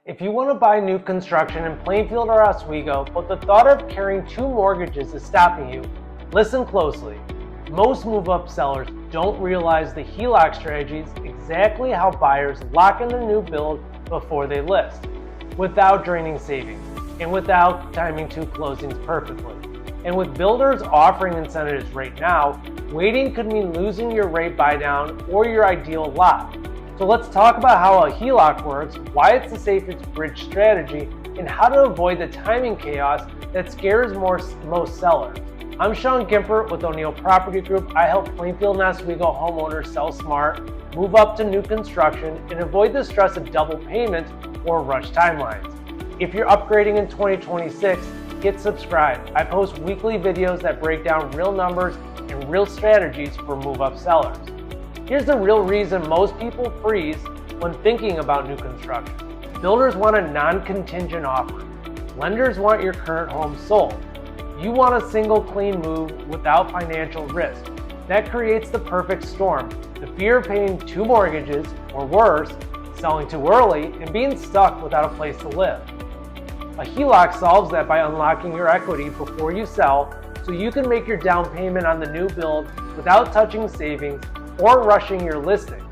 If you want to buy new construction in Plainfield or Oswego, but the thought of carrying two mortgages is stopping you, listen closely. Most move-up sellers don't realize the HELOC strategy is exactly how buyers lock in the new build before they list, without draining savings, and without timing two closings perfectly. And with builders offering incentives right now, waiting could mean losing your rate buy down or your ideal lot. So let's talk about how a HELOC works, why it's the safest bridge strategy, and how to avoid the timing chaos that scares most sellers. I'm Sean Gimpert with O'Neill Property Group. I help Plainfield and Oswego homeowners sell smart, move up to new construction, and avoid the stress of double payments or rush timelines. If you're upgrading in 2026, hit subscribe. I post weekly videos that break down real numbers and real strategies for move-up sellers. Here's the real reason most people freeze when thinking about new construction. Builders want a non-contingent offer. Lenders want your current home sold. You want a single clean move without financial risk. That creates the perfect storm. The fear of paying two mortgages, or worse, selling too early and being stuck without a place to live. A HELOC solves that by unlocking your equity before you sell, so you can make your down payment on the new build without touching savings or rushing your listing.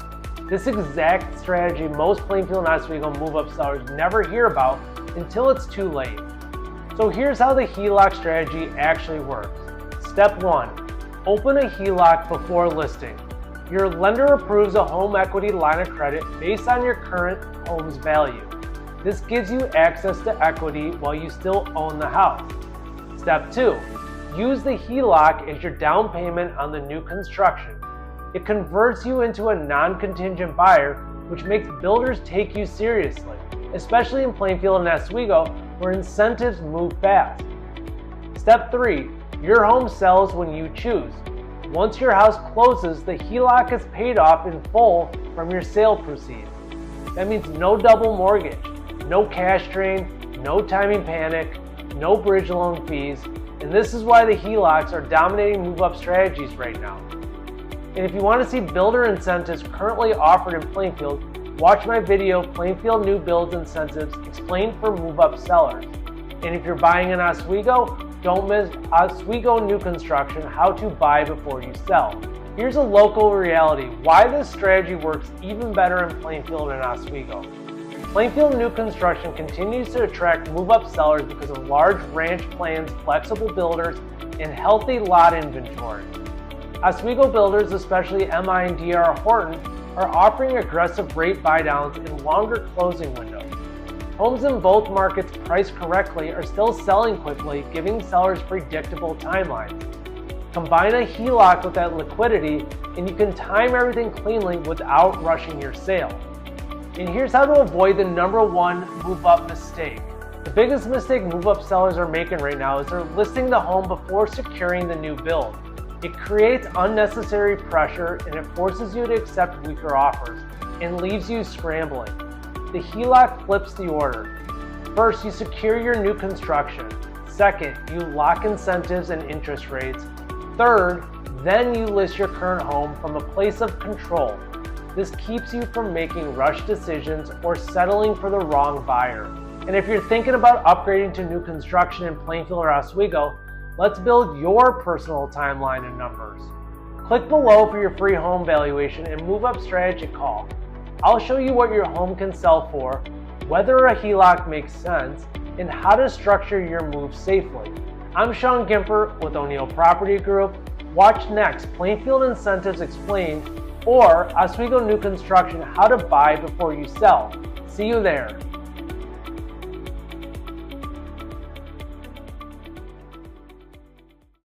This exact strategy most Plainfield and Oswego move-up sellers never hear about until it's too late. So here's how the HELOC strategy actually works. Step 1. Open a HELOC before listing. Your lender approves a home equity line of credit based on your current home's value. This gives you access to equity while you still own the house. Step 2. Use the HELOC as your down payment on the new construction. It converts you into a non-contingent buyer, which makes builders take you seriously, especially in Plainfield and Oswego, where incentives move fast. Step 3. Your home sells when you choose. Once your house closes, the HELOC is paid off in full from your sale proceeds. That means no double mortgage, no cash drain, no timing panic, no bridge loan fees, and this is why the HELOCs are dominating move-up strategies right now. And if you want to see builder incentives currently offered in Plainfield, watch my video, Plainfield New Builds Incentives Explained for Move-Up Sellers. And if you're buying in Oswego, don't miss Oswego New Construction, How to Buy Before You Sell. Here's a local reality, why this strategy works even better in Plainfield and Oswego. Plainfield New Construction continues to attract move-up sellers because of large ranch plans, flexible builders, and healthy lot inventory. Oswego builders, especially MI and DR Horton, are offering aggressive rate buydowns and longer closing windows. Homes in both markets priced correctly are still selling quickly, giving sellers predictable timelines. Combine a HELOC with that liquidity, and you can time everything cleanly without rushing your sale. And here's how to avoid the #1 move-up mistake. The biggest mistake move-up sellers are making right now is they're listing the home before securing the new build. It creates unnecessary pressure and it forces you to accept weaker offers and leaves you scrambling. The HELOC flips the order. First, you secure your new construction. Second, you lock incentives and interest rates. Third, then you list your current home from a place of control. This keeps you from making rushed decisions or settling for the wrong buyer. And if you're thinking about upgrading to new construction in Plainfield or Oswego, let's build your personal timeline and numbers. Click below for your free home valuation and move-up strategy call. I'll show you what your home can sell for, whether a HELOC makes sense, and how to structure your move safely. I'm Sean Gimpert with O'Neill Property Group. Watch next, Plainfield Incentives Explained, or Oswego New Construction, How to Buy Before You Sell. See you there.